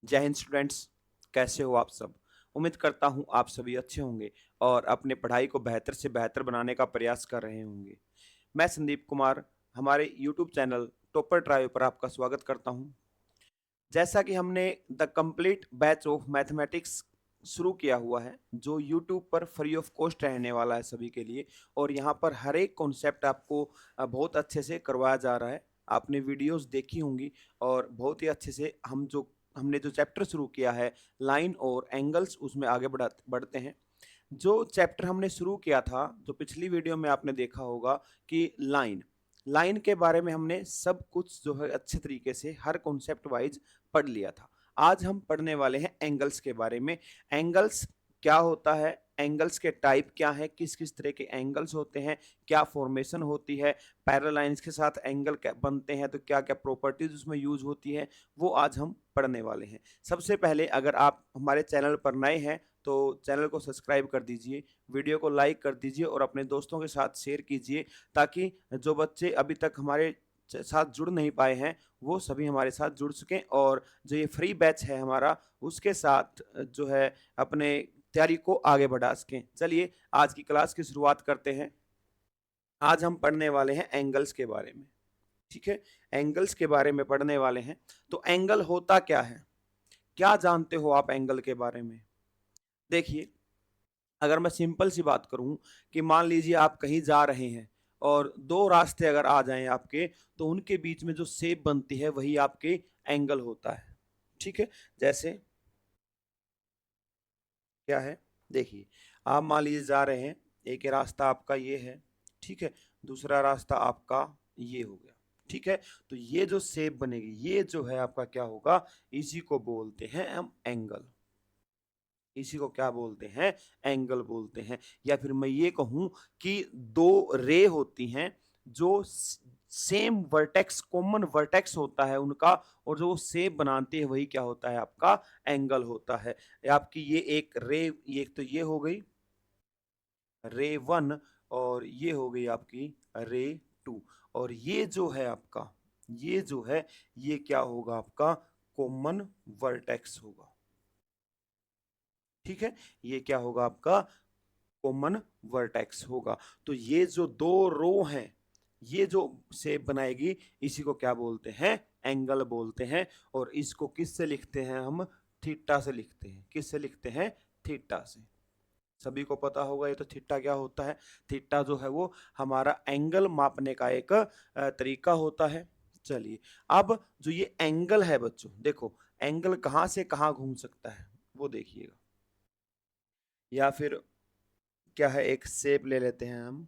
जय हिंद स्टूडेंट्स। कैसे हो आप सब। उम्मीद करता हूँ आप सभी अच्छे होंगे और अपने पढ़ाई को बेहतर से बेहतर बनाने का प्रयास कर रहे होंगे। मैं संदीप कुमार हमारे यूट्यूब चैनल टॉपर ड्राइव पर आपका स्वागत करता हूँ। जैसा कि हमने the complete batch of mathematics शुरू किया हुआ है जो यूट्यूब पर फ्री ऑफ कॉस्ट रहने वाला है सभी के लिए, और यहाँ पर हर एक कॉन्सेप्ट आपको बहुत अच्छे से करवाया जा रहा है। आपने वीडियोस देखी होंगी और बहुत ही अच्छे से हमने जो चैप्टर शुरू किया है लाइन और एंगल्स, उसमें आगे बढ़ते हैं। जो चैप्टर हमने शुरू किया था, जो पिछली वीडियो में आपने देखा होगा कि लाइन लाइन के बारे में हमने सब कुछ जो है अच्छे तरीके से हर कॉन्सेप्ट वाइज पढ़ लिया था। आज हम पढ़ने वाले हैं एंगल्स के बारे में। एंगल्स क्या होता है, एंगल्स के टाइप क्या है, किस किस तरह के एंगल्स होते हैं, क्या फॉर्मेशन होती है, पैरेलल लाइंस के साथ एंगल क्या बनते हैं, तो क्या क्या प्रॉपर्टीज उसमें यूज होती है, वो आज हम पढ़ने वाले हैं। सबसे पहले अगर आप हमारे चैनल पर नए हैं तो चैनल को सब्सक्राइब कर दीजिए, वीडियो को लाइक कर दीजिए और अपने दोस्तों के साथ शेयर कीजिए, ताकि जो बच्चे अभी तक हमारे साथ जुड़ नहीं पाए हैं वो सभी हमारे साथ जुड़ सकें और जो ये फ्री बैच है हमारा उसके साथ जो है अपने तैयारी को आगे बढ़ा सकें। चलिए आज की क्लास की शुरुआत करते हैं। आज हम पढ़ने वाले हैं एंगल्स के बारे में। ठीक है, एंगल्स के बारे में पढ़ने वाले हैं। तो एंगल होता क्या है, क्या जानते हो आप एंगल के बारे में। देखिए, अगर मैं सिंपल सी बात करूं कि मान लीजिए आप कहीं जा रहे हैं और दो रास्ते अगर आ जाएं आपके, तो उनके बीच में जो शेप बनती है वही आपके एंगल होता है। ठीक है, जैसे क्या है, देखिए आप मान लीजिए जा रहे हैं, एक रास्ता आपका ये है, ठीक है, दूसरा रास्ता आपका ये हो गया। ठीक है, तो ये जो शेप बनेगी ये जो है आपका क्या होगा, इसी को बोलते हैं हम एंगल। इसी को क्या बोलते हैं, एंगल बोलते हैं। या फिर मैं ये कहूं कि दो रे होती हैं जो सेम वर्टेक्स, कॉमन वर्टेक्स होता है उनका, और जो शेप बनाते हैं वही क्या होता है, आपका एंगल होता है। आपकी ये एक रे, ये तो ये हो गई रे वन, और ये हो गई आपकी रे टू, और ये जो है आपका, ये जो है ये क्या होगा, आपका कॉमन वर्टेक्स होगा। ठीक है, ये क्या होगा, आपका कॉमन वर्टेक्स होगा। तो ये जो दो रो हैं, ये जो शेप बनाएगी इसी को क्या बोलते हैं, एंगल बोलते हैं। और इसको किस से लिखते हैं हम, थीटा से लिखते हैं। किस से लिखते हैं, थीटा से। सभी को पता होगा ये तो, थीटा क्या होता है। थीटा जो है वो हमारा एंगल मापने का एक तरीका होता है। चलिए, अब जो ये एंगल है बच्चों, देखो एंगल कहां से कहां घूम सकता है वो देखिएगा। या फिर क्या है, एक शेप ले लेते हैं हम,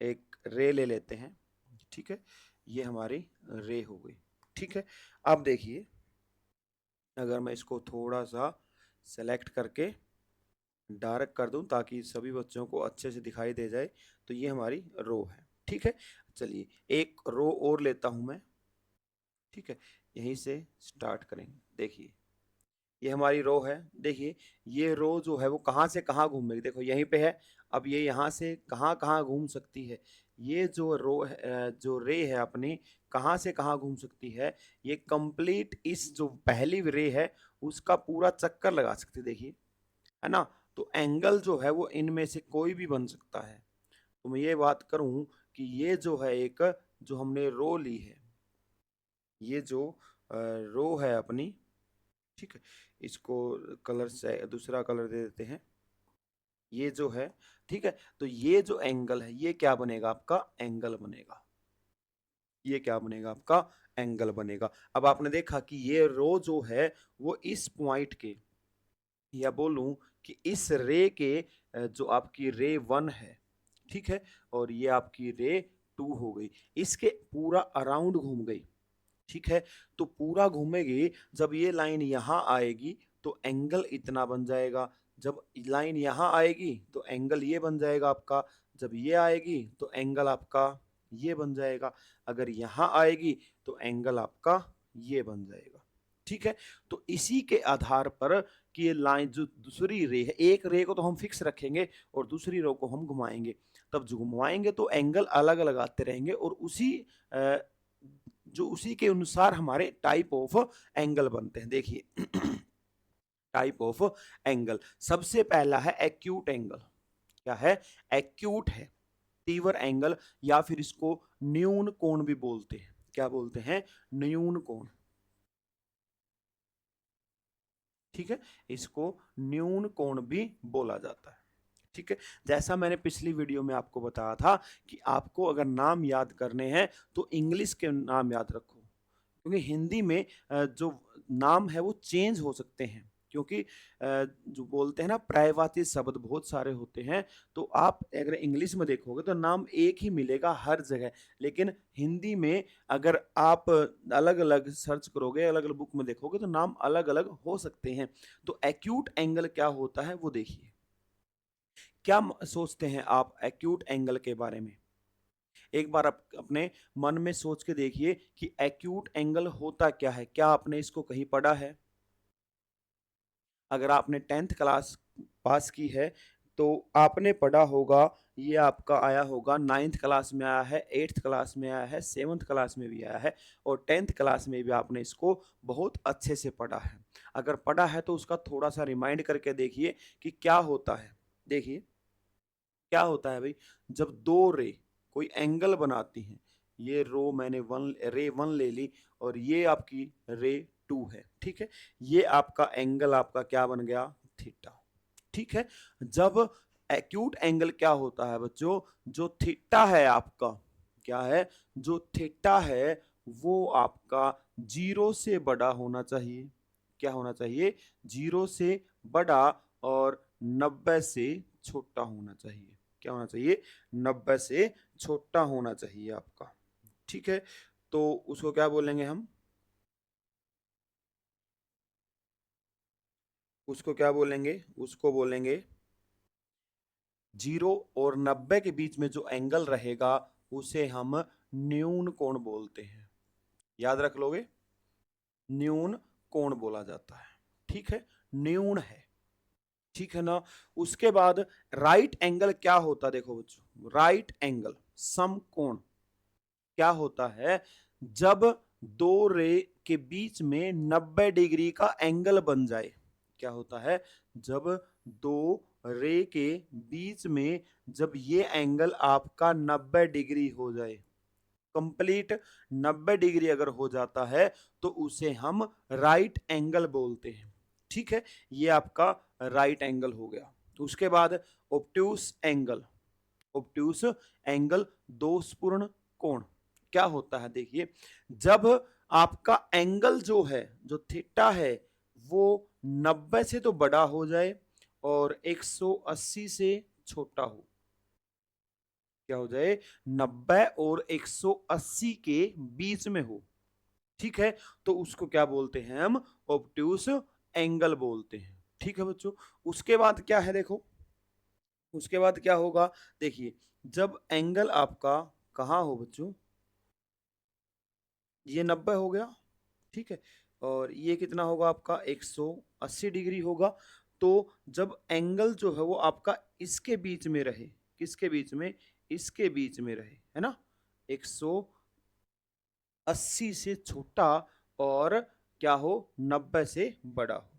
एक रे ले लेते हैं। ठीक है, ये हमारी रे हो गई। ठीक है, अब देखिए अगर मैं इसको थोड़ा सा सेलेक्ट करके डार्क कर दूं ताकि सभी बच्चों को अच्छे से दिखाई दे जाए, तो ये हमारी रो है। ठीक है, चलिए एक रो और लेता हूं मैं। ठीक है, यहीं से स्टार्ट करेंगे। देखिए ये हमारी रो है। देखिए ये रो जो है वो कहाँ से कहाँ घूमेगी, देखो यहीं पे है। अब ये यहाँ से कहाँ कहाँ घूम सकती है, ये जो रो है, जो रे है अपनी, कहाँ से कहाँ घूम सकती है, ये कंप्लीट इस जो पहली रे है उसका पूरा चक्कर लगा सकती है। देखिए, है ना। तो एंगल जो है वो इनमें से कोई भी बन सकता है। तो मैं ये बात करूं कि ये जो है एक, जो हमने रो ली है, ये जो रो है अपनी, ठीक है, इसको कलर से दूसरा कलर दे देते हैं, ये जो है। ठीक है, तो ये जो एंगल है ये क्या बनेगा, आपका एंगल बनेगा। ये क्या बनेगा, आपका एंगल बनेगा। अब आपने देखा कि ये रो जो है वो इस पॉइंट के, या बोलूं कि इस रे के, जो आपकी रे वन है, ठीक है, और ये आपकी रे टू हो गई, इसके पूरा अराउंड घूम गई। ठीक है, तो पूरा घूमेगी। जब ये लाइन यहाँ आएगी तो एंगल इतना बन जाएगा, जब लाइन यहाँ आएगी तो एंगल ये बन जाएगा आपका, जब ये आएगी तो एंगल आपका ये बन जाएगा, अगर यहाँ आएगी तो एंगल आपका ये बन जाएगा। ठीक है, तो इसी के आधार पर कि ये लाइन जो दूसरी रे है, एक रे को तो हम फिक्स रखेंगे और दूसरी रो को हम घुमाएंगे, तब जो घुमाएंगे तो एंगल अलग अलग आते रहेंगे, और उसी जो उसी के अनुसार हमारे टाइप ऑफ एंगल बनते हैं। देखिए टाइप ऑफ एंगल, सबसे पहला है एक्यूट एंगल। क्या है? एक्यूट है, तीव्र एंगल, या फिर इसको न्यून कोण भी बोलते हैं। क्या बोलते हैं? न्यून कोण। ठीक है, इसको न्यून कोण भी बोला जाता है। ठीक है, जैसा मैंने पिछली वीडियो में आपको बताया था कि आपको अगर नाम याद करने हैं तो इंग्लिश के नाम याद रखो, क्योंकि हिंदी में जो नाम है वो चेंज हो सकते हैं, क्योंकि जो बोलते हैं ना पर्यायवाची शब्द बहुत सारे होते हैं। तो आप अगर इंग्लिश में देखोगे तो नाम एक ही मिलेगा हर जगह, लेकिन हिंदी में अगर आप अलग अलग सर्च करोगे, अलग अलग बुक में देखोगे तो नाम अलग अलग हो सकते हैं। तो एक्यूट एंगल क्या होता है वो देखिए। क्या सोचते हैं आप एक्यूट एंगल के बारे में? एक बार आप अपने मन में सोच के देखिए कि एक्यूट एंगल होता क्या है। क्या आपने इसको कहीं पढ़ा है? अगर आपने 10th क्लास पास की है तो आपने पढ़ा होगा, ये आपका आया होगा 9th क्लास में आया है, 8th क्लास में आया है, 7th क्लास में भी आया है, और 10th क्लास में भी आपने इसको बहुत अच्छे से पढ़ा है। अगर पढ़ा है तो उसका थोड़ा सा रिमाइंड करके देखिए कि क्या होता है। देखिए क्या होता है भाई, जब दो रे कोई एंगल बनाती हैं, ये रो मैंने रे वन ले ली और ये आपकी रे टू है। ठीक है, ये आपका एंगल आपका क्या बन गया? थीटा। ठीक है, जब एक्यूट एंगल क्या होता है बच्चों, जो थीटा है आपका, क्या है? जो थीटा है वो आपका जीरो से बड़ा होना चाहिए। क्या होना चाहिए? जीरो से बड़ा और 90 से छोटा होना चाहिए। क्या होना चाहिए? 90 से छोटा होना चाहिए आपका। ठीक है, तो उसको क्या बोलेंगे हम? उसको क्या बोलेंगे? उसको बोलेंगे जीरो और 90 के बीच में जो एंगल रहेगा उसे हम न्यून कोण बोलते हैं। याद रख लोगे? न्यून कोण बोला जाता है। ठीक है, न्यून है। ठीक है ना? उसके बाद राइट एंगल क्या होता है? देखो बच्चों, राइट एंगल समकोण क्या होता है? जब दो रे के बीच में 90 डिग्री का एंगल बन जाए। क्या होता है? जब दो रे के बीच में जब ये एंगल आपका 90 डिग्री हो जाए, कंप्लीट 90 डिग्री अगर हो जाता है तो उसे हम राइट एंगल बोलते हैं। ठीक है, ये आपका राइट एंगल हो गया। तो उसके बाद ऑब्ट्यूस एंगल। ऑब्ट्यूस एंगल दोषपूर्ण कोण क्या होता है? देखिए, जब आपका एंगल जो है, जो थीटा है, वो 90 से तो बड़ा हो जाए और 180 से छोटा हो। क्या हो जाए? 90 और 180 के बीच में हो। ठीक है, तो उसको क्या बोलते हैं हम? ऑब्ट्यूस एंगल बोलते हैं। ठीक है बच्चों, उसके बाद क्या है देखो, उसके बाद क्या होगा? देखिए, जब एंगल आपका कहाँ हो बच्चों, ये 90 हो गया। ठीक है, और ये कितना होगा आपका? 180 डिग्री होगा। तो जब एंगल जो है वो आपका इसके बीच में रहे, किसके बीच में? इसके बीच में रहे, है ना? 180 से छोटा और क्या हो? 90 से बड़ा हो।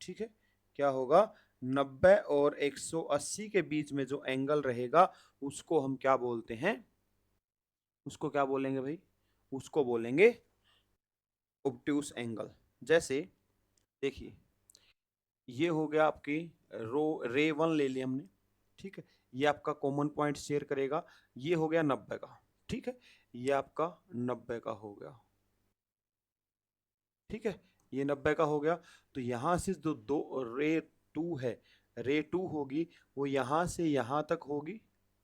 ठीक है, क्या होगा? 90 और 180 के बीच में जो एंगल रहेगा उसको हम क्या बोलते हैं? उसको क्या बोलेंगे भाई? उसको बोलेंगे ऑब्ट्यूस एंगल। जैसे देखिए, ये हो गया आपकी रो रे वन ले लिया हमने। ठीक है, ये आपका कॉमन पॉइंट शेयर करेगा। ये हो गया 90 का। ठीक है, ये आपका 90 का हो गया। ठीक है, ये 90 का हो गया। तो यहां से जो दो रे टू है, रे टू होगी वो यहां से यहां तक होगी।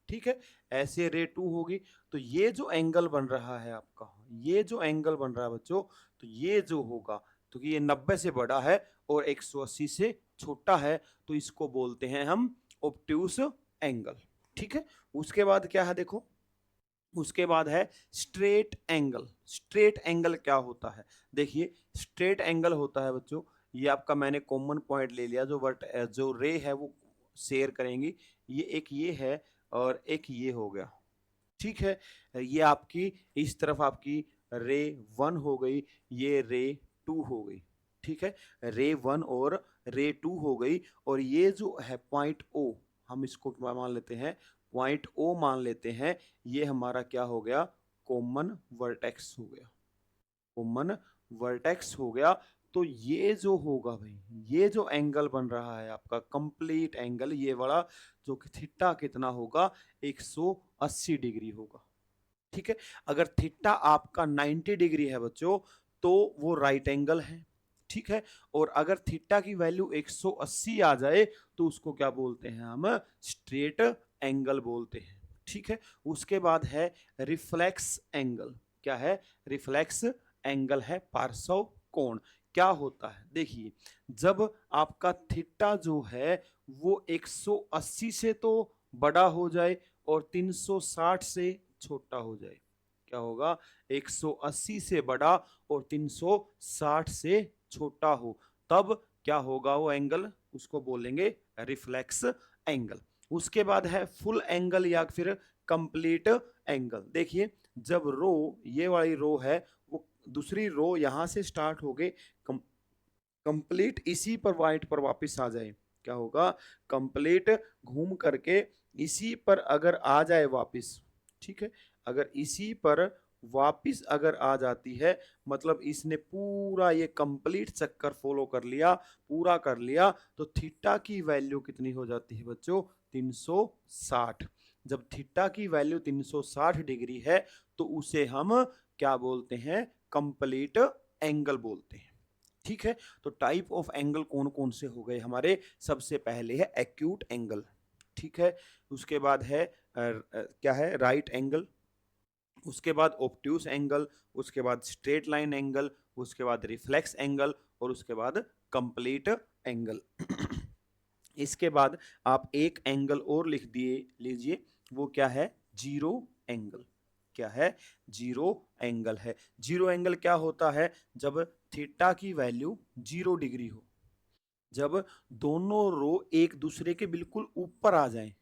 ठीक है, ऐसे रे टू होगी। तो ये जो एंगल बन रहा है आपका, ये जो एंगल बन रहा है बच्चों, तो ये जो होगा, तो ये 90 से बड़ा है और 180 से छोटा है, तो इसको बोलते हैं हम ऑब्ट्यूस एंगल। ठीक है, उसके बाद क्या है देखो, उसके बाद है स्ट्रेट एंगल। स्ट्रेट एंगल क्या होता है? देखिए, स्ट्रेट एंगल होता है बच्चों, ये आपका मैंने कॉमन पॉइंट ले लिया, जो जो रे है वो शेयर करेंगी। ये एक ये है और एक ये हो गया। ठीक है, ये आपकी इस तरफ आपकी रे 1 हो गई, ये रे 2 हो गई। ठीक है, रे 1 और रे 2 हो गई। और ये जो है पॉइंट ओ, हम इसको क्या मान लेते हैं, पॉइंट ओ मान लेते हैं। ये हमारा क्या हो गया, कॉमन वर्टेक्स हो गया, कॉमन वर्टेक्स हो गया। तो ये जो होगा भाई, ये जो एंगल बन रहा है आपका कंप्लीट एंगल, ये वाला जो कि थीटा कितना होगा, 180 डिग्री होगा। ठीक है, अगर थीटा आपका 90 डिग्री है बच्चों, तो वो राइट एंगल है। ठीक है, और अगर थीटा की वैल्यू 180 आ जाए तो उसको क्या बोलते हैं, हम स्ट्रेट एंगल बोलते हैं। ठीक है, उसके बाद है रिफ्लेक्स एंगल। क्या है, रिफ्लेक्स एंगल है पार्श्व कोण। क्या होता है, देखिए, जब आपका थीटा जो है वो 180 से तो बड़ा हो जाए और 360 से छोटा हो जाए, क्या होगा, 180 से बड़ा और 360 से छोटा हो, तब क्या होगा वो एंगल, उसको बोलेंगे रिफ्लेक्स एंगल। उसके बाद है फुल एंगल या फिर कंप्लीट एंगल। देखिए, जब रो, ये वाली रो है, वो दूसरी रो यहां से स्टार्ट हो गई, कंप्लीट इसी पर पॉइंट पर वापस आ जाए, क्या होगा, कंप्लीट घूम करके इसी पर अगर आ जाए वापस। ठीक है, अगर इसी पर वापस अगर आ जाती है, मतलब इसने पूरा ये कंप्लीट चक्कर फॉलो कर लिया, पूरा कर लिया, तो थीटा की वैल्यू कितनी हो जाती है बच्चों, 360। जब थीटा की वैल्यू 360 डिग्री है तो उसे हम क्या बोलते हैं, कंप्लीट एंगल बोलते हैं। ठीक है, तो टाइप ऑफ एंगल कौन कौन से हो गए हमारे, सबसे पहले है एक्यूट एंगल। ठीक है, उसके बाद है क्या है, राइट एंगल। उसके बाद ऑब्ट्यूस एंगल, उसके बाद स्ट्रेट लाइन एंगल, उसके बाद रिफ्लेक्स एंगल, और उसके बाद कंप्लीट एंगल। इसके बाद आप एक एंगल और लिख दिए लीजिए, वो क्या है, जीरो एंगल। क्या है, जीरो एंगल है। जीरो एंगल क्या होता है, जब थीटा की वैल्यू 0 डिग्री हो, जब दोनों रो एक दूसरे के बिल्कुल ऊपर आ जाएं।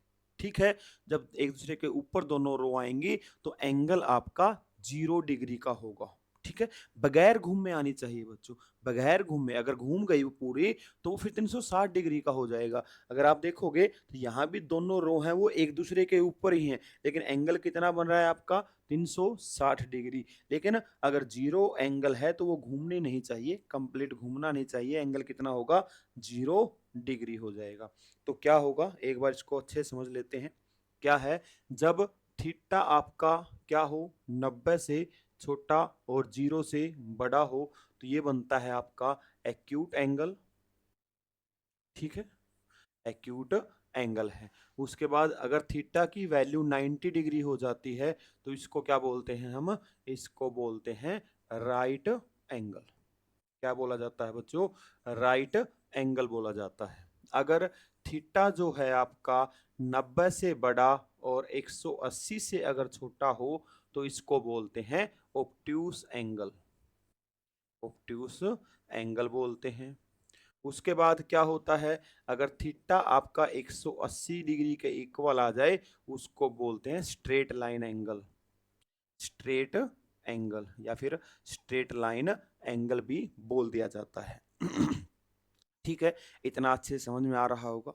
ठीक है, जब एक दूसरे के ऊपर दोनों रो आएंगी तो एंगल आपका 0 डिग्री का होगा। ठीक है, बगैर घूमे आनी चाहिए बच्चों, बगैर घूमे, अगर घूम गई वो पूरी तो वो फिर 360 डिग्री का हो जाएगा। अगर आप देखोगे तो यहाँ भी दोनों रो हैं वो एक दूसरे के ऊपर ही हैं, लेकिन एंगल कितना बन रहा है आपका, 360 डिग्री। लेकिन अगर जीरो एंगल है तो वो घूमने नहीं चाहिए, कंप्लीट घूमना नहीं चाहिए, एंगल कितना होगा, 0 डिग्री हो जाएगा। तो क्या होगा, एक बार इसको अच्छे समझ लेते हैं। क्या है, जब थीटा आपका क्या हो, 90 से छोटा और 0 से बड़ा हो, तो ये बनता है आपका एक्यूट एंगल। ठीक है, एक्यूट एंगल है। उसके बाद अगर थीटा की वैल्यू 90 डिग्री हो जाती है तो इसको क्या बोलते हैं, हम इसको बोलते हैं राइट एंगल। क्या बोला जाता है बच्चों, राइट एंगल बोला जाता है। अगर थीटा जो है आपका 90 से बड़ा और 180 से अगर छोटा हो तो इसको बोलते हैं ऑब्ट्यूस एंगल, ऑब्ट्यूस एंगल बोलते हैं। उसके बाद क्या होता है, अगर थीटा आपका 180 डिग्री के इक्वल आ जाए उसको बोलते हैं straight line angle, straight angle या फिर स्ट्रेट लाइन एंगल भी बोल दिया जाता है। ठीक है, इतना अच्छे से समझ में आ रहा होगा।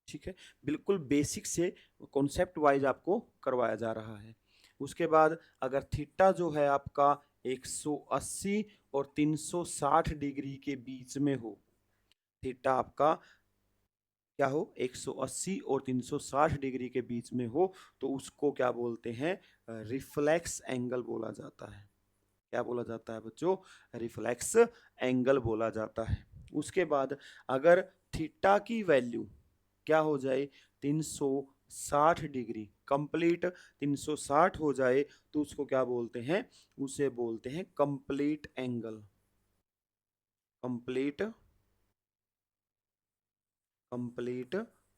ठीक है, बिल्कुल बेसिक से कॉन्सेप्ट वाइज आपको करवाया जा रहा है। उसके बाद अगर थीटा जो है आपका 180 और 360 डिग्री के बीच में हो, थीटा आपका क्या हो, 180 और 360 डिग्री के बीच में हो, तो उसको क्या बोलते हैं, रिफ्लेक्स एंगल बोला जाता है। क्या बोला जाता है बच्चों, रिफ्लेक्स एंगल बोला जाता है। उसके बाद अगर थीटा की वैल्यू क्या हो जाए, 360 डिग्री कंप्लीट 360 हो जाए तो उसको क्या बोलते हैं, उसे बोलते हैं complete angle, complete complete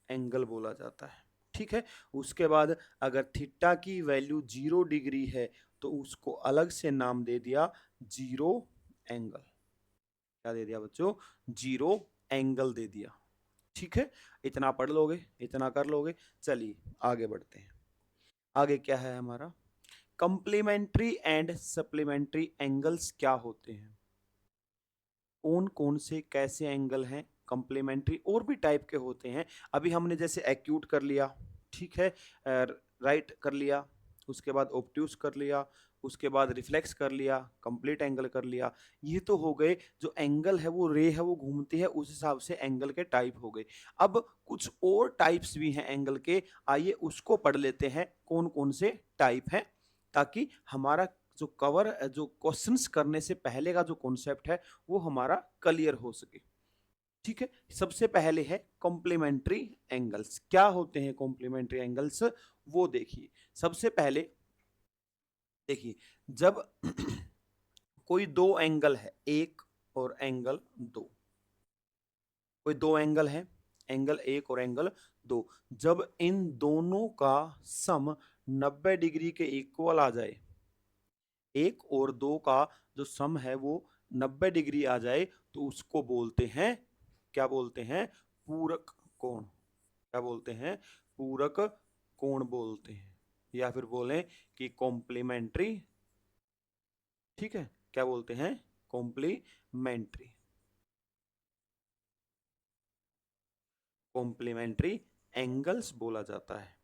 angle बोला जाता है। ठीक है, उसके बाद अगर थीटा की वैल्यू 0 डिग्री है तो उसको अलग से नाम दे दिया जीरो एंगल। क्या दे दिया बच्चों, जीरो एंगल दे दिया। ठीक है, इतना पढ़ लोगे, इतना कर लोगे। चलिए आगे बढ़ते हैं। आगे क्या है हमारा, कंप्लीमेंट्री एंड सप्लीमेंट्री एंगल्स क्या होते हैं? कौन कौन से कैसे एंगल हैं कंप्लीमेंट्री? और भी टाइप के होते हैं। अभी हमने जैसे एक्यूट कर लिया, ठीक है, राइट कर लिया, उसके बाद ऑब्ट्यूस कर लिया, उसके बाद रिफ्लेक्स कर लिया, कंप्लीट एंगल कर लिया। ये तो हो गए जो एंगल है, वो रे है, वो घूमती है, उस हिसाब से एंगल के टाइप हो गए। अब कुछ और टाइप्स भी हैं एंगल के, आइए उसको पढ़ लेते हैं कौन कौन से टाइप हैं, ताकि हमारा जो क्वेश्चंस करने से पहले का जो कॉन्सेप्ट है वो हमारा क्लियर हो सके। ठीक है, सबसे पहले है कॉम्प्लीमेंट्री एंगल्स। क्या होते हैं कॉम्प्लीमेंट्री एंगल्स? वो देखिए, सबसे पहले देखिए, जब कोई दो एंगल है, एक और एंगल दो, कोई दो एंगल है, एंगल एक और एंगल दो, जब इन दोनों का सम 90 डिग्री के इक्वल आ जाए, एक और दो का जो सम है वो 90 डिग्री आ जाए, तो उसको बोलते हैं, क्या बोलते हैं? पूरक कोण। क्या बोलते हैं? पूरक कोण बोलते हैं, या फिर बोलें कि कॉम्प्लीमेंट्री। ठीक है, क्या बोलते हैं? कॉम्प्लीमेंट्री, कॉम्प्लीमेंट्री एंगल्स बोला जाता है।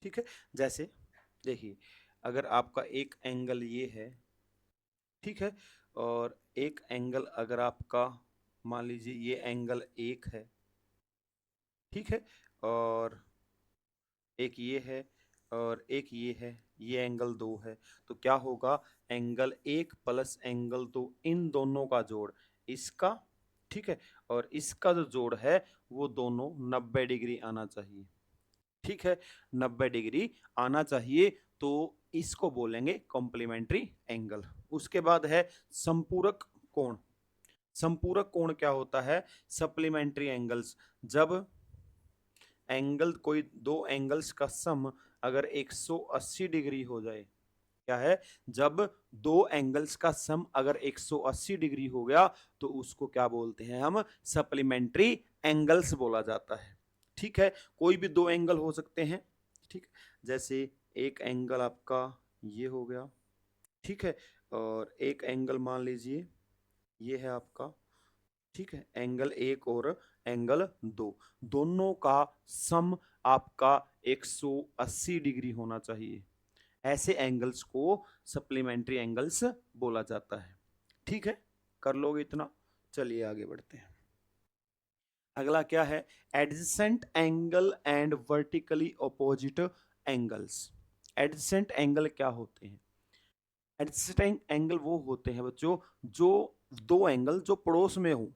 ठीक है, जैसे देखिए, अगर आपका एक एंगल ये है, ठीक है, और एक एंगल अगर आपका मान लीजिए ये एंगल एक है, ठीक है, और एक ये है और एक ये है, ये एंगल दो है, तो क्या होगा? एंगल एक प्लस एंगल दो, इन दोनों का जोड़ इसका, ठीक है, और इसका जो जोड़ है वो दोनों 90 डिग्री आना चाहिए। ठीक है, 90 डिग्री आना चाहिए, तो इसको बोलेंगे कॉम्प्लीमेंट्री एंगल। उसके बाद है संपूरक कोण। संपूरक कोण क्या होता है? सप्लीमेंट्री एंगल्स, जब एंगल, कोई दो एंगल्स का सम अगर 180 डिग्री हो जाए, क्या है? जब दो एंगल्स का सम अगर 180 डिग्री हो गया, तो उसको क्या बोलते हैं हम? सप्लीमेंट्री एंगल्स बोला जाता है। ठीक है, कोई भी दो एंगल हो सकते हैं, ठीक, जैसे एक एंगल आपका ये हो गया, ठीक है, और एक एंगल मान लीजिए ये है आपका, ठीक है, एंगल एक और एंगल दो, दोनों का सम आपका 180 डिग्री होना चाहिए। ऐसे एंगल्स को सप्लीमेंट्री एंगल्स बोला जाता है। ठीक है, कर लोगे इतना? चलिए आगे बढ़ते हैं। अगला क्या है? Adjacent angle and vertically opposite angles. Adjacent angle क्या होते हैं? एडजेसेंट एंगल वो होते हैं बच्चों, जो दो एंगल जो पड़ोस में हो,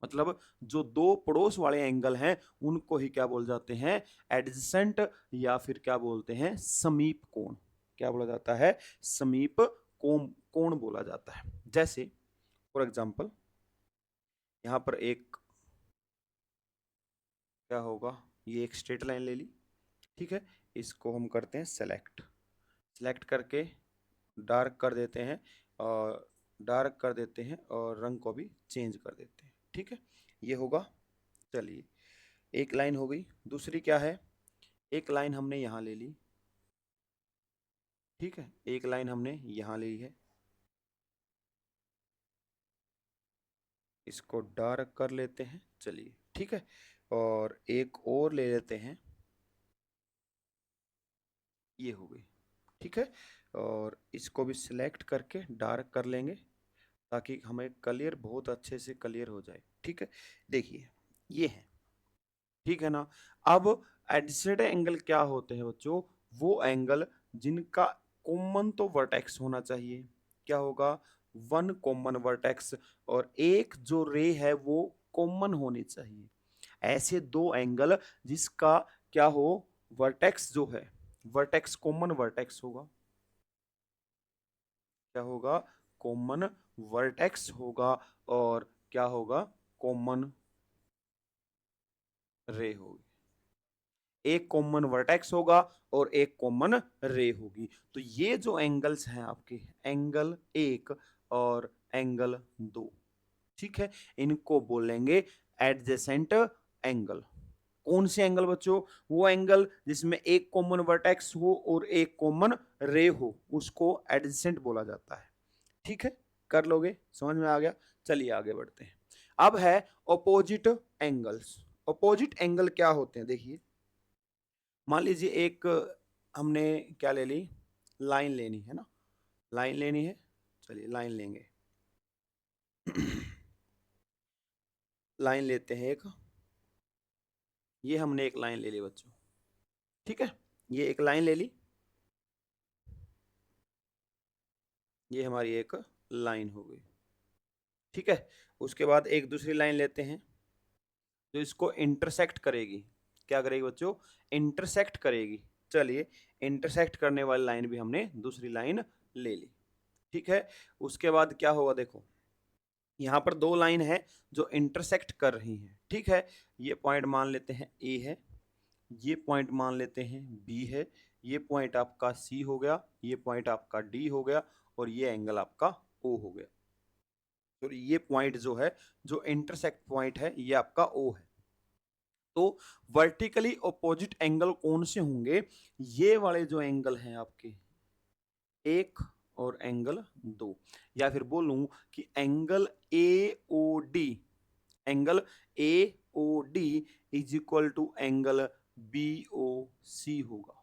मतलब जो दो पड़ोस वाले एंगल हैं उनको ही क्या बोल जाते हैं? एडजेसेंट, या फिर क्या बोलते हैं? समीप कोण। क्या बोला जाता है? समीप कोण, कोण बोला जाता है। जैसे फॉर एग्जांपल, यहां पर एक, क्या होगा, ये एक स्ट्रेट लाइन ले ली, ठीक है, इसको हम करते हैं सेलेक्ट, सेलेक्ट करके डार्क कर देते हैं, और डार्क कर देते हैं और रंग को भी चेंज कर देते हैं। ठीक है, ये होगा। चलिए, एक लाइन हो गई। दूसरी क्या है? एक लाइन हमने यहाँ ले ली, ठीक है, एक लाइन हमने यहाँ ली है, इसको डार्क कर लेते हैं। चलिए, ठीक है, और एक और ले लेते हैं, ये हो गई, ठीक है, और इसको भी सिलेक्ट करके डार्क कर लेंगे, ताकि हमें क्लियर, बहुत अच्छे से क्लियर हो जाए। ठीक है, देखिए ये है, ठीक है ना? अब एडजेसेंट एंगल क्या होते हैं बच्चों? वो एंगल जिनका कॉमन तो वर्टेक्स होना चाहिए। क्या होगा? वन कॉमन वर्टेक्स, और एक जो रे है वो कॉमन होनी चाहिए। ऐसे दो एंगल जिसका क्या हो? वर्टेक्स जो है, वर्टेक्स कॉमन वर्टेक्स होगा। क्या होगा? कॉमन वर्टेक्स होगा, और क्या होगा? कॉमन रे होगी। एक कॉमन वर्टेक्स होगा और एक कॉमन रे होगी। तो ये जो एंगल्स हैं आपके, एंगल एक और एंगल दो, ठीक है, इनको बोलेंगे एडजेसेंट एंगल। कौन से एंगल बच्चों? वो एंगल जिसमें एक कॉमन वर्टेक्स हो और एक कॉमन रे हो, उसको एडजेसेंट बोला जाता है। ठीक है, कर लोगे, समझ में आ गया। चलिए आगे बढ़ते हैं। अब है ऑपोजिट एंगल्स। ऑपोजिट एंगल क्या होते हैं? देखिए, मान लीजिए एक हमने क्या ले ली, लाइन लेनी है ना, लाइन लेनी है। चलिए लाइन लेंगे। लाइन लेते हैं एक, ये हमने एक लाइन ले ली बच्चों, ठीक है, ये एक लाइन ले ली, ये हमारी एक लाइन हो गई, ठीक है। उसके बाद एक दूसरी लाइन लेते हैं जो इसको इंटरसेक्ट करेगी। क्या करेगी बच्चों? इंटरसेक्ट करेगी। चलिए, इंटरसेक्ट करने वाली लाइन भी हमने दूसरी लाइन ले ली, ठीक है। उसके बाद क्या होगा? देखो, यहाँ पर दो लाइन है जो इंटरसेक्ट कर रही हैं, ठीक है। ये पॉइंट मान लेते हैं ए है, ये पॉइंट मान लेते हैं बी है, ये पॉइंट आपका सी हो गया, ये पॉइंट आपका डी हो गया, और ये एंगल आपका ओ हो गया। तो ये पॉइंट जो है, जो इंटरसेक्ट पॉइंट है, ये आपका ओ है। तो वर्टिकली अपोजिट एंगल कौन से होंगे? ये वाले जो एंगल हैं आपके, एक और एंगल दो, या फिर बोलूं कि angle A O D, angle A O D is equal to angle B O C होगा।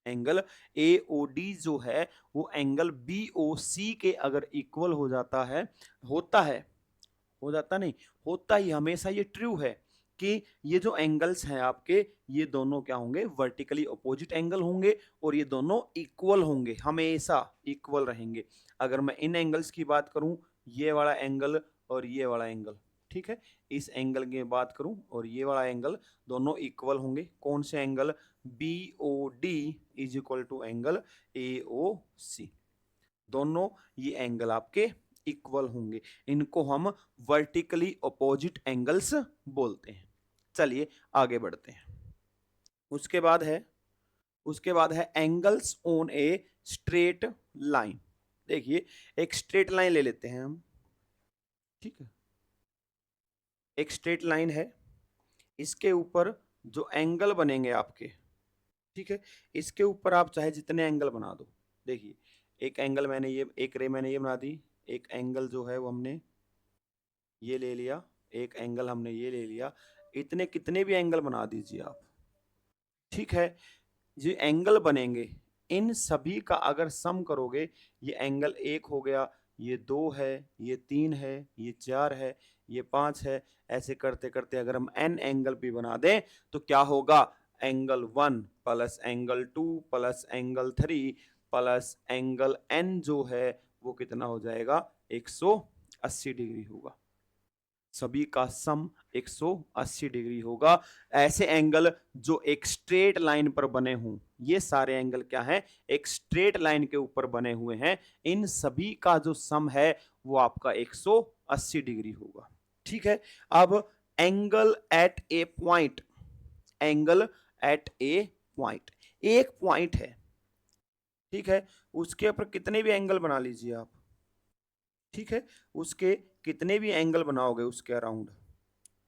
एंगल ए ओ डी जो है वो एंगल बी ओ सी के अगर इक्वल हो जाता है, होता है, हो जाता नहीं, होता ही, हमेशा ये ट्रू है कि ये जो एंगल्स हैं आपके, ये दोनों क्या होंगे? वर्टिकली अपोजिट एंगल होंगे, और ये दोनों इक्वल होंगे, हमेशा इक्वल रहेंगे। अगर मैं इन एंगल्स की बात करूं, ये वाला एंगल और ये वाला एंगल, ठीक है, इस एंगल की बात करूं और ये वाला एंगल, दोनों इक्वल होंगे। कौन से angle? B O D is equal to angle A O C, दोनों ये एंगल आपके इक्वल होंगे। इनको हम वर्टिकली अपोजिट एंगल्स बोलते हैं। चलिए आगे बढ़ते हैं। उसके बाद है, उसके बाद है angles on a straight line. देखिए, एक स्ट्रेट लाइन ले लेते हैं हम, ठीक है, एक स्ट्रेट लाइन है, इसके ऊपर जो एंगल बनेंगे आपके, ठीक है, इसके ऊपर आप चाहे जितने एंगल बना दो। देखिए, एक एंगल मैंने ये, एक रे मैंने ये बना दी, एक एंगल जो है वो हमने ये ले लिया, एक एंगल हमने ये ले लिया, इतने कितने भी एंगल बना दीजिए आप, ठीक है। जो एंगल बनेंगे, इन सभी का अगर सम करोगे, ये एंगल एक हो गया, ये दो है, ये तीन है, ये चार है, ये पांच है, ऐसे करते करते अगर हम एन एंगल भी बना दें तो क्या होगा? Angle one plus angle two plus angle three plus angle n जो है वो कितना हो जाएगा? 180 डिग्री होगा। सभी का सम 180 डिग्री होगा। ऐसे एंगल जो एक स्ट्रेट लाइन पर बने हों, ये सारे एंगल क्या हैं? एक स्ट्रेट लाइन के ऊपर बने हुए हैं। इन सभी का जो सम है वो आपका 180 डिग्री होगा, ठीक है। अब एंगल एट ए पॉइंट, एंगल एट ए पॉइंट, एक पॉइंट है, ठीक है, उसके ऊपर कितने भी एंगल बना लीजिए आप, ठीक है, उसके कितने भी एंगल बनाओगे उसके अराउंड,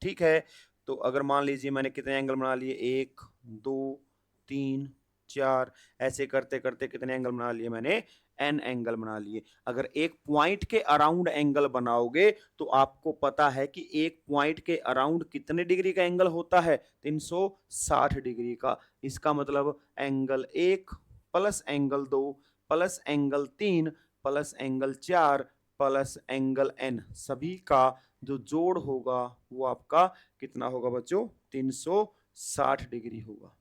ठीक है। तो अगर मान लीजिए मैंने कितने एंगल बना लिए, एक, दो, तीन, चार, ऐसे करते करते कितने एंगल बना लिए मैंने? एन एंगल बना लिए। अगर एक पॉइंट के अराउंड एंगल बनाओगे तो आपको पता है कि एक पॉइंट के अराउंड कितने डिग्री का एंगल होता है? 360 डिग्री का। इसका मतलब एंगल एक प्लस एंगल दो प्लस एंगल तीन प्लस एंगल चार प्लस एंगल एन, सभी का जो जोड़ होगा वो आपका कितना होगा बच्चों? 360 डिग्री होगा।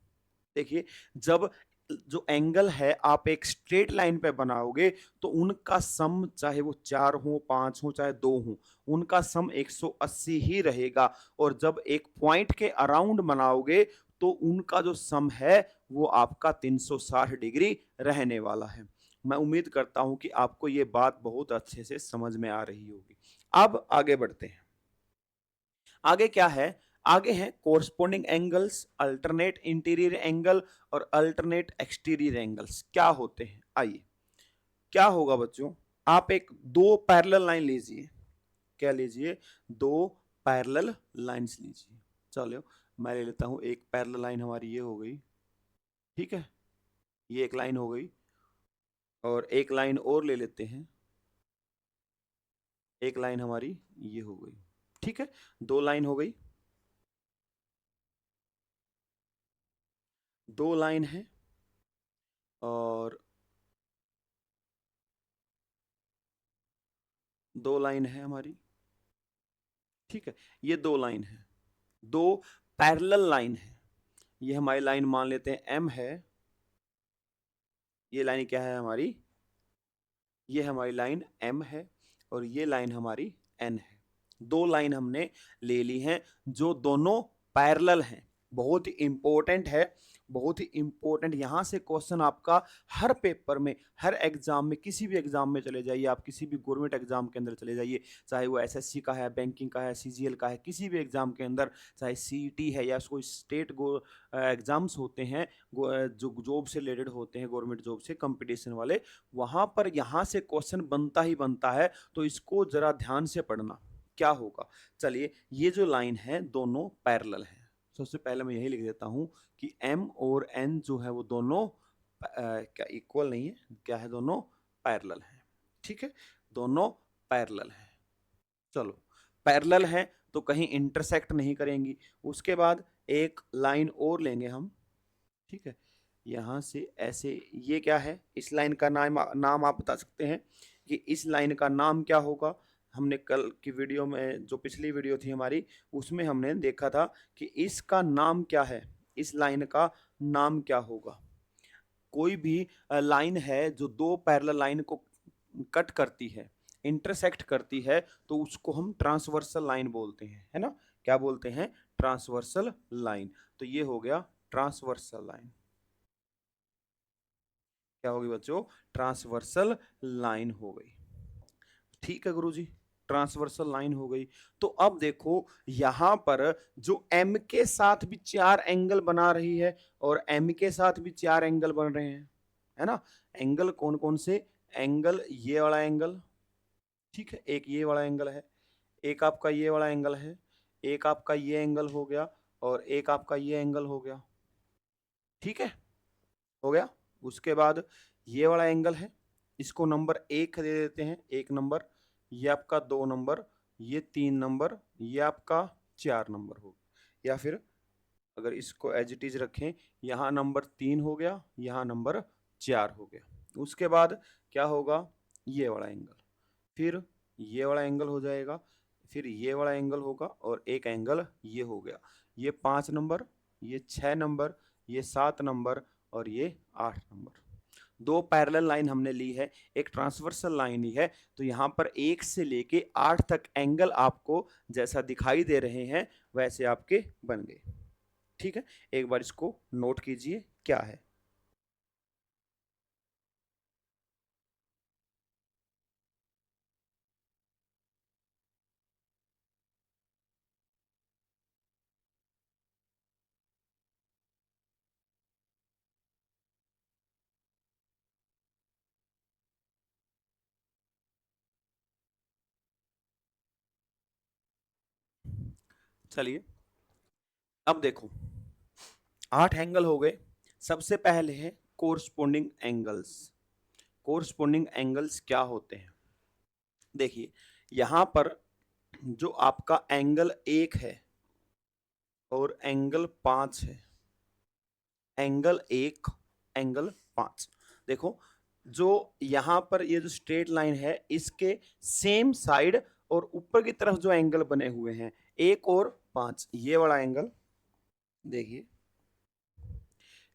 देखिए, जब जो एंगल है आप एक स्ट्रेट लाइन पे बनाओगे तो उनका सम, चाहे वो चार हो, पांच हो, चाहे दो हो, उनका सम 180 ही रहेगा। और जब एक पॉइंट के अराउंड बनाओगे तो उनका जो सम है वो आपका 360 डिग्री रहने वाला है। मैं उम्मीद करता हूं कि आपको ये बात बहुत अच्छे से समझ में आ रही होगी। अब आगे बढ़ते हैं। आगे क्या है? आगे है corresponding angles, alternate interior angle और अल्टरनेट एक्सटीरियर एंगल्स। क्या होते हैं? आइए, क्या होगा बच्चों? आप एक दो पैरेलल लाइन लीजिए। क्या लीजिए? दो पैरेलल लाइंस लीजिए। चलो, मैं ले लेता हूं एक पैरेलल लाइन हमारी ये हो गई, ठीक है, ये एक लाइन हो गई, और एक लाइन और ले लेते हैं, एक लाइन हमारी ये हो गई, ठीक है, दो लाइन हो गई, दो लाइन है, और दो लाइन है हमारी, ठीक है, ये दो लाइन है, दो पैरेलल लाइन है, ये हमारी लाइन मान लेते हैं एम है, ये लाइन क्या है हमारी, ये हमारी लाइन एम है, और ये लाइन हमारी एन है। दो लाइन हमने ले ली हैं जो दोनों पैरेलल हैं, बहुत ही इंपॉर्टेंट है, बहुत ही इंपॉर्टेंट। यहां से क्वेश्चन आपका हर पेपर में, हर एग्जाम में, किसी भी एग्जाम में चले जाइए आप, किसी भी गवर्नमेंट एग्जाम के अंदर चले जाइए, चाहे वो एसएससी का है, बैंकिंग का है, सीजीएल का है, किसी भी एग्जाम के अंदर, चाहे सीईटी है या कोई स्टेट एग्जाम्स होते हैं जो जॉब से रिलेटेड होते हैं, गवर्नमेंट जॉब से कंपटीशन वाले, वहां पर यहाँ से क्वेश्चन बनता ही बनता है, तो इसको जरा ध्यान से पढ़ना क्या होगा। चलिए, ये जो लाइन है दोनों पैरेलल है, सबसे पहले मैं यही लिख देता हूं कि m और n जो है वो दोनों क्या इक्वल नहीं है, क्या है, दोनों पैरेलल है, ठीक है, दोनों पैरेलल है। चलो, पैरेलल है तो कहीं इंटरसेक्ट नहीं करेंगी। उसके बाद एक लाइन और लेंगे हम, ठीक है, यहां से ऐसे, ये क्या है, इस लाइन का नाम आप बता सकते हैं कि इस लाइन का नाम क्या होगा। हमने कल की वीडियो में, जो पिछली वीडियो थी हमारी, उसमें हमने देखा था कि इसका नाम क्या है, इस लाइन का नाम क्या होगा। कोई भी लाइन है जो दो पैरेलल लाइन को कट करती है, इंटरसेक्ट करती है, तो उसको हम ट्रांसवर्सल लाइन बोलते हैं, है ना, क्या बोलते हैं, ट्रांसवर्सल लाइन। तो ये हो गया ट्रांसवर्सल लाइन, क्या होगी बच्चों, ट्रांसवर्सल लाइन हो गई, ठीक है गुरुजी, ट्रांसवर्सल लाइन हो गई। तो अब देखो यहां पर जो एम के साथ भी चार एंगल बना रही है और एम के साथ भी चार एंगल बन रहे हैं, है ना, एंगल कौन कौन से, एंगल ये वाला एंगल, ठीक है, एक ये वाला एंगल है, एक आपका ये वाला एंगल है, एक आपका ये एंगल हो गया, और एक आपका ये एंगल हो गया, ठीक है, हो गया। उसके बाद ये वाला एंगल है, इसको नंबर एक दे देते हैं, एक नंबर, ये आपका दो नंबर, ये तीन नंबर, ये आपका चार नंबर हो, या फिर अगर इसको एज इट इज रखें, यहाँ नंबर तीन हो गया, यहाँ नंबर चार हो गया। उसके बाद क्या होगा, ये वाला एंगल, फिर ये वाला एंगल हो जाएगा, फिर ये वाला एंगल होगा, और एक एंगल ये हो गया, ये पाँच नंबर, ये छः नंबर, ये सात नंबर, और ये आठ नंबर। दो पैरेलल लाइन हमने ली है, एक ट्रांसवर्सल लाइन ही है, तो यहाँ पर एक से लेके आठ तक एंगल आपको जैसा दिखाई दे रहे हैं वैसे आपके बन गए, ठीक है। एक बार इसको नोट कीजिए क्या है। चलिए, अब देखो, आठ एंगल हो गए। सबसे पहले है कोरस्पोंडिंग एंगल्स। कोरस्पोंडिंग एंगल्स क्या होते हैं, देखिए यहां पर जो आपका एंगल एक है और एंगल पांच है, एंगल एक, एंगल पांच, देखो जो यहां पर ये जो स्ट्रेट लाइन है इसके सेम साइड और ऊपर की तरफ जो एंगल बने हुए हैं, एक और पांच, ये वाला एंगल देखिए,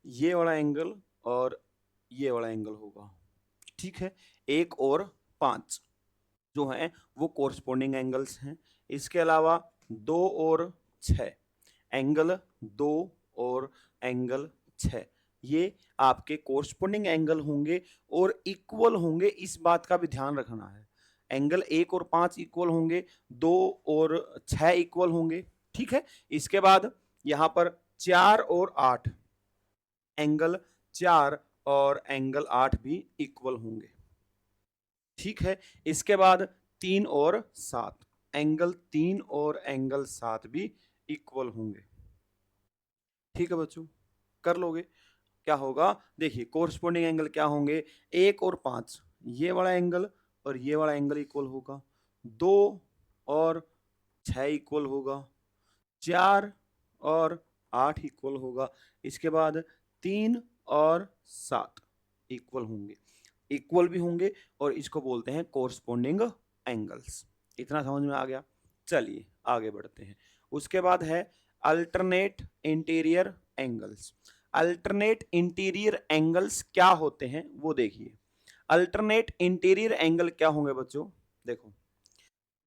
ये वाला एंगल और ये वाला एंगल होगा, ठीक है, एक और पांच जो हैं वो कोरस्पोंडिंग एंगल्स हैं। इसके अलावा दो और छः, एंगल दो और एंगल छः, ये आपके कोरस्पोंडिंग एंगल होंगे और इक्वल होंगे, इस बात का भी ध्यान रखना है। एंगल एक और पांच इक्वल होंगे, दो और छः इक्वल होंगे, ठीक है। इसके बाद यहां पर चार और आठ, एंगल चार और एंगल आठ भी इक्वल होंगे, ठीक है। इसके बाद तीन और सात, एंगल तीन और एंगल सात भी इक्वल होंगे, ठीक है बच्चों, कर लोगे। क्या होगा, देखिए कोरस्पोंडिंग एंगल क्या होंगे, 1 और 5, ये वाला एंगल और ये वाला एंगल इक्वल होगा, 2 और 6 इक्वल होगा, 4 और 8 इक्वल होगा, इसके बाद 3 और 7 इक्वल होंगे, इक्वल भी होंगे और इसको बोलते हैं कोरस्पोंडिंग एंगल्स। इतना समझ में आ गया। चलिए आगे बढ़ते हैं। उसके बाद है alternate interior angles. Alternate interior angles क्या होते हैं वो देखिए। अल्टरनेट इंटीरियर एंगल क्या होंगे बच्चों, देखो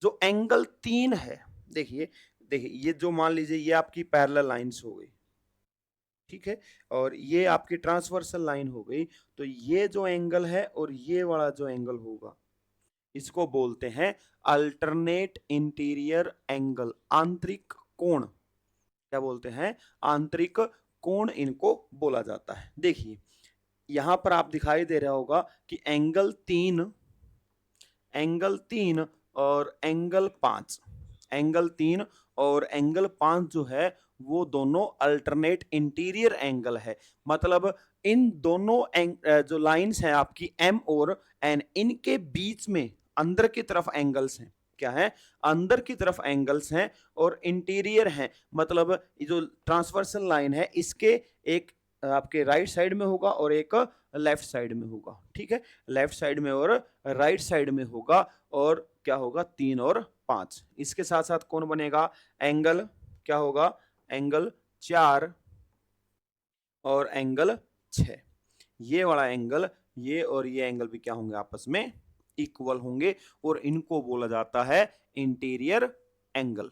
जो एंगल 3 है, देखिए देखिए ये जो मान लीजिए ये आपकी पैरेलल लाइंस हो गई, ठीक है, और ये आपकी ट्रांसवर्सल लाइन हो गई, तो ये जो एंगल है और ये वाला जो एंगल होगा इसको बोलते हैं अल्टरनेट इंटीरियर एंगल, आंतरिक कोण। क्या बोलते हैं, आंतरिक कोण इनको बोला जाता है। देखिए यहां पर आप दिखाई दे रहा होगा कि एंगल 3 और एंगल 5, एंगल 3 और एंगल 5 जो है वो दोनों अल्टरनेट इंटीरियर एंगल है। मतलब इन दोनों जो लाइंस हैं आपकी एम और एन, इनके बीच में अंदर की तरफ एंगल्स हैं। क्या है, अंदर की तरफ एंगल्स हैं और इंटीरियर हैं, मतलब ये जो ट्रांसवर्सल लाइन है इसके एक आपके राइट साइड में होगा और एक लेफ्ट साइड में होगा, ठीक है, लेफ्ट साइड में और राइट साइड में होगा। और क्या होगा, 3 और 5, इसके साथ साथ कौन बनेगा, एंगल क्या होगा, एंगल 4 और एंगल 6, ये वाला एंगल, ये और ये एंगल भी क्या होंगे, आपस में इक्वल होंगे और इनको बोला जाता है इंटीरियर एंगल।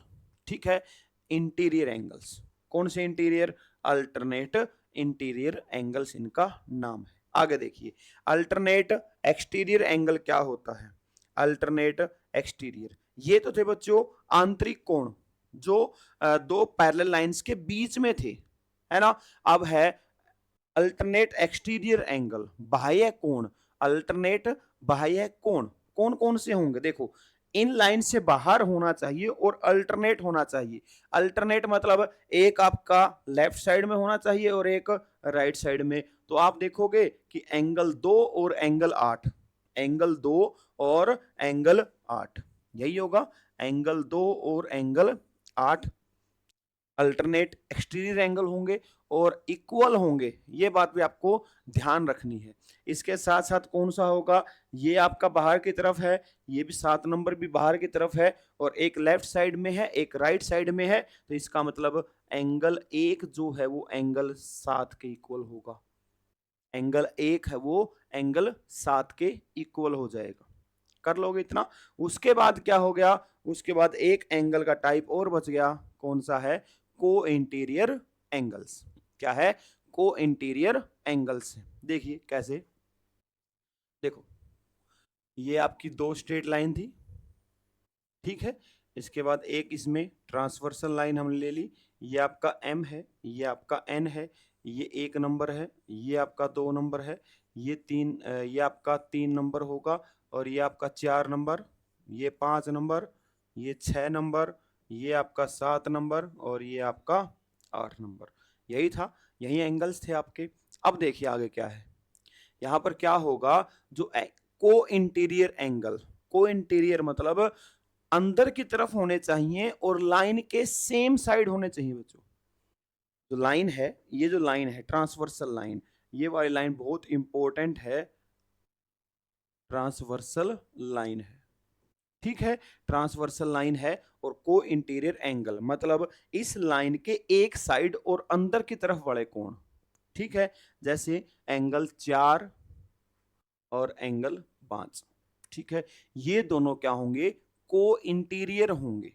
ठीक है, इंटीरियर एंगल्स, कौन से इंटीरियर, अल्टरनेट इंटीरियर एंगल्स इनका नाम है। आगे देखिए, अल्टरनेट एक्सटीरियर एंगल क्या होता है। अल्टरनेट एक्सटीरियर, ये तो थे बच्चों आंतरिक कोण जो दो पैरेलल लाइंस के बीच में थे, है ना। अब है अल्टरनेट एक्सटीरियर एंगल, बाह्य कोण। अल्टरनेट बाह्य कोण कौन कौन से होंगे, देखो इन लाइन से बाहर होना चाहिए और अल्टरनेट होना चाहिए। अल्टरनेट मतलब एक आपका लेफ्ट साइड में होना चाहिए और एक राइट साइड में। तो आप देखोगे कि एंगल 2 और एंगल 8, एंगल 2 और एंगल 8 यही होगा, एंगल 2 और एंगल 8 अल्टरनेट एक्सटीरियर एंगल होंगे और इक्वल होंगे, ये बात भी आपको ध्यान रखनी है। इसके साथ साथ कौन सा होगा, ये आपका बाहर की तरफ है, ये भी 7 नंबर भी बाहर की तरफ है और एक लेफ्ट साइड में है एक राइट साइड में है, तो इसका मतलब एंगल 1 जो है वो एंगल 7 के इक्वल होगा, एंगल 1 है वो एंगल 7 के इक्वल हो जाएगा। कर लोगे इतना। उसके बाद क्या हो गया, उसके बाद एक एंगल का टाइप और बच गया, कौन सा है, को इंटीरियर एंगल्स। क्या है, को इंटीरियर एंगल्स। देखिए कैसे, देखो ये आपकी दो स्ट्रेट लाइन थी, ठीक है, इसके बाद एक इसमें ट्रांसवर्सल लाइन हमने ले ली, ये आपका एम है, ये आपका एन है, ये 1 नंबर है, ये आपका 2 नंबर है, ये 3, ये आपका 3 नंबर होगा और ये आपका 4 नंबर, ये 5 नंबर, ये 6 नंबर, ये आपका 7 नंबर और ये आपका 8 नंबर। यही था, यही एंगल्स थे आपके। अब देखिए आगे क्या है, यहाँ पर क्या होगा, जो को इंटीरियर एंगल, को इंटीरियर मतलब अंदर की तरफ होने चाहिए और लाइन के सेम साइड होने चाहिए बच्चों। जो लाइन है, ये जो लाइन है ट्रांसवर्सल लाइन, ये वाली लाइन बहुत इंपॉर्टेंट है, ट्रांसवर्सल लाइन है, ठीक है, ट्रांसवर्सल लाइन है। और को इंटीरियर एंगल मतलब इस लाइन के एक साइड और अंदर की तरफ वाले कोण, ठीक है, जैसे एंगल 4 और एंगल 5, ठीक है, ये दोनों क्या होंगे, को इंटीरियर होंगे।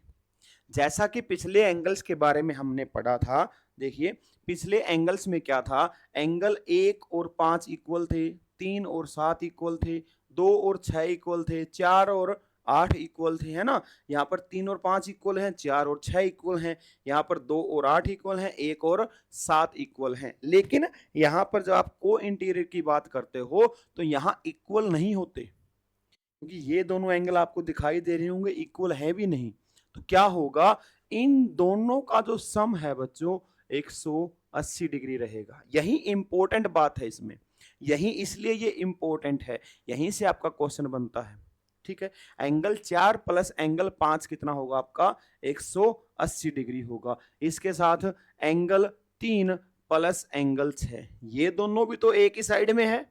जैसा कि पिछले एंगल्स के बारे में हमने पढ़ा था, देखिए पिछले एंगल्स में क्या था, एंगल 1 और 5 इक्वल थे, 3 और 7 इक्वल थे, 2 और 6 इक्वल थे, 4 और 8 इक्वल थे, है ना। यहाँ पर 3 और 5 इक्वल हैं, 4 और 6 इक्वल हैं, यहाँ पर 2 और 8 इक्वल हैं, 1 और 7 इक्वल हैं। लेकिन यहाँ पर जब आप को इंटीरियर की बात करते हो तो यहाँ इक्वल नहीं होते, क्योंकि ये दोनों एंगल आपको दिखाई दे रहे होंगे इक्वल है भी नहीं। तो क्या होगा, इन दोनों का जो सम है बच्चों, 180 डिग्री रहेगा। यही इंपॉर्टेंट बात है इसमें, यही इसलिए ये इंपॉर्टेंट है, यहीं से आपका क्वेश्चन बनता है। ठीक है, एंगल 4 प्लस एंगल 5 कितना होगा आपका? 180 डिग्री होगा। इसके साथ एंगल 3 प्लस एंगल 6, ये दोनों भी तो एक ही साइड में है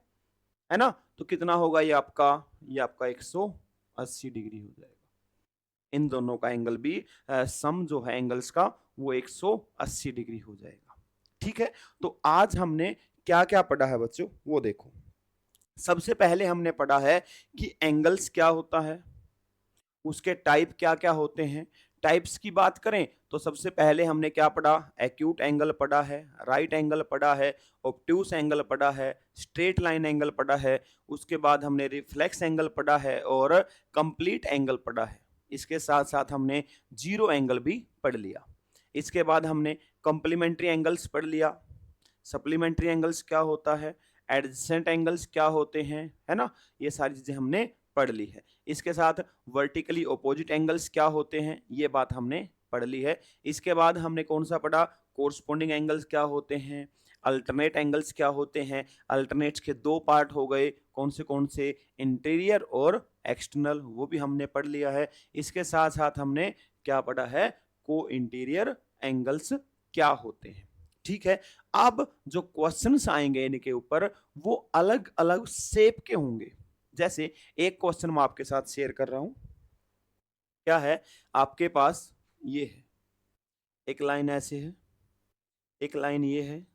ना, तो कितना होगा ये आपका? ये आपका 180 डिग्री हो जाएगा। इन दोनों का एंगल भी सम जो है एंगल्स का वो 180 डिग्री हो जाएगा। ठीक है, तो आज हमने क्या क्या पढ़ा है बच्चों, वो देखो। सबसे पहले हमने पढ़ा है कि एंगल्स क्या होता है, उसके टाइप क्या क्या होते हैं। टाइप्स की बात करें तो सबसे पहले हमने क्या पढ़ा? एक्यूट एंगल पढ़ा है, राइट एंगल पढ़ा है, ऑब्ट्यूस एंगल पढ़ा है, स्ट्रेट लाइन एंगल पढ़ा है, उसके बाद हमने रिफ्लेक्स एंगल पढ़ा है और कंप्लीट एंगल पढ़ा है। इसके साथ साथ हमने जीरो एंगल भी पढ़ लिया। इसके बाद हमने कॉम्प्लीमेंट्री एंगल्स पढ़ लिया, सप्लीमेंट्री एंगल्स क्या होता है, एडजेसेंट एंगल्स क्या होते हैं, है ना, ये सारी चीजें हमने पढ़ ली है। इसके साथ वर्टिकली ऑपोजिट एंगल्स क्या होते हैं, ये बात हमने पढ़ ली है। इसके बाद हमने कौन सा पढ़ा? कोरस्पोंडिंग एंगल्स क्या होते हैं, अल्टरनेट एंगल्स क्या होते हैं। अल्टरनेट्स के दो पार्ट हो गए, कौन से? इंटीरियर और एक्सटर्नल, वो भी हमने पढ़ लिया है। इसके साथ साथ हमने क्या पढ़ा है? को इंटीरियर एंगल्स क्या होते हैं। ठीक है, अब जो क्वेश्चंस आएंगे इनके ऊपर वो अलग अलग शेप के होंगे। जैसे एक क्वेश्चन मैं आपके साथ शेयर कर रहा हूं, क्या है आपके पास? ये है, एक लाइन ऐसे है, एक लाइन ये है,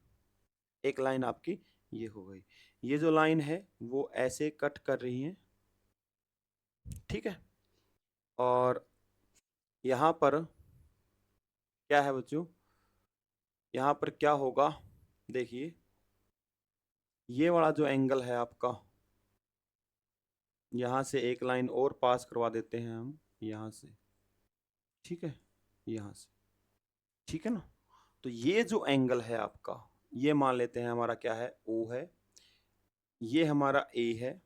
एक लाइन आपकी ये हो गई। ये जो लाइन है वो ऐसे कट कर रही है, ठीक है, और यहां पर क्या है बच्चों? यहां पर क्या होगा? देखिए, ये वाला जो एंगल है आपका, यहां से एक लाइन और पास करवा देते हैं हम यहां से, ठीक है, यहां से, ठीक है ना। तो ये जो एंगल है आपका, ये मान लेते हैं हमारा क्या है? O है, ये हमारा A है,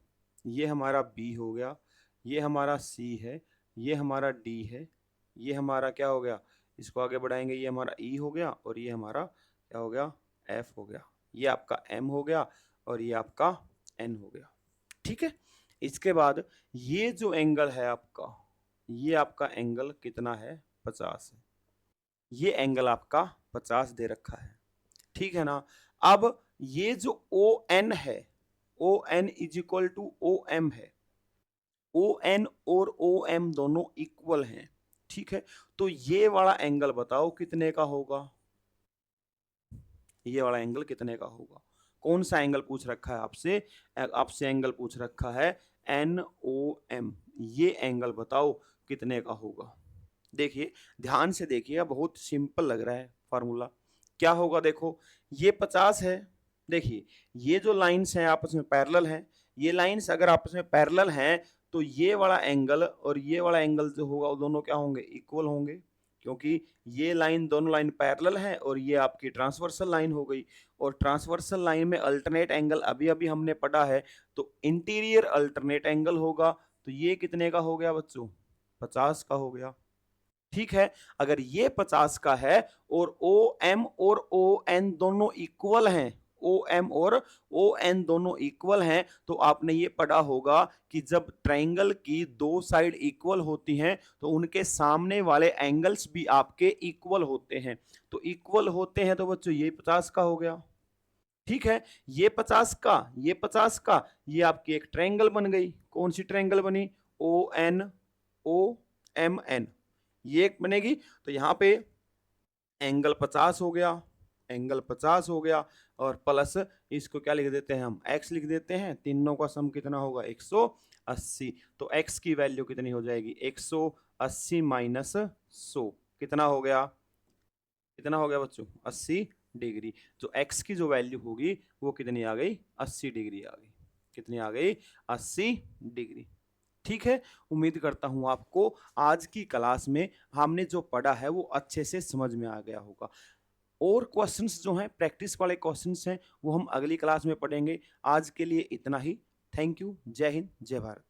ये हमारा B हो गया, ये हमारा C है, ये हमारा D है, ये हमारा क्या हो गया? इसको आगे बढ़ाएंगे, ये हमारा E हो गया और ये हमारा क्या हो गया? F हो गया। ये आपका M हो गया और ये आपका N हो गया। ठीक है, इसके बाद ये जो एंगल है आपका, ये आपका एंगल कितना है? 50 है। ये एंगल आपका 50 दे रखा है, ठीक है ना। अब ये जो ओ एन है, O N is equal to O M है, ओ एन और ओ एम दोनों इक्वल हैं, ठीक है। तो ये वाला एंगल बताओ कितने का होगा? ये वाला एंगल कितने का होगा? कौन सा एंगल पूछ रखा है आपसे? आपसे एंगल पूछ रखा है एन ओ एम। ये एंगल बताओ कितने का होगा? देखिए, ध्यान से देखिए, बहुत सिंपल लग रहा है फॉर्मूला। क्या होगा? देखो, ये 50 है। देखिए, ये जो लाइंस हैं आपस में पैरेलल हैं, ये लाइंस अगर आपस में पैरेलल हैं तो ये वाला एंगल और ये वाला एंगल जो होगा वो दोनों क्या होंगे? इक्वल होंगे, क्योंकि ये लाइन, दोनों लाइन पैरेलल है और ये आपकी ट्रांसवर्सल लाइन हो गई। और ट्रांसवर्सल लाइन में अल्टरनेट एंगल अभी अभी हमने पढ़ा है, तो इंटीरियर अल्टरनेट एंगल होगा। तो ये कितने का हो गया बच्चों? 50 का हो गया। ठीक है, अगर ये 50 का है और ओ एम और ओ एन दोनों इक्वल हैं, ओ एम और ओ एन दोनों इक्वल हैं, तो आपने ये पढ़ा होगा कि जब ट्राइंगल की दो साइड इक्वल होती हैं तो उनके सामने वाले एंगल्स भी आपके इक्वल होते हैं। तो इक्वल होते हैं तो बच्चों ये 50 का हो गया। ठीक है, ये 50 का, ये 50 का, ये आपकी एक ट्रायंगल बन गई। कौन सी ट्रायंगल बनी? O N O M N, ये एक बनेगी। तो यहां पे एंगल 50 हो गया, एंगल 50 हो गया, और प्लस इसको क्या लिख देते हैं हम? x लिख देते हैं। तीनों का सम कितना होगा? 180। तो x की वैल्यू कितनी हो जाएगी? 180 माइनस 100 कितना हो गया? कितना हो गया बच्चों? 80 डिग्री। जो x की जो वैल्यू होगी वो कितनी आ गई? 80 डिग्री आ गई। कितनी आ गई? 80 डिग्री। ठीक है, उम्मीद करता हूं आपको आज की क्लास में हमने जो पढ़ा है वो अच्छे से समझ में आ गया होगा। और क्वेश्चंस जो हैं, प्रैक्टिस वाले क्वेश्चंस हैं, वो हम अगली क्लास में पढ़ेंगे। आज के लिए इतना ही। Thank you. जय हिंद, जय भारत।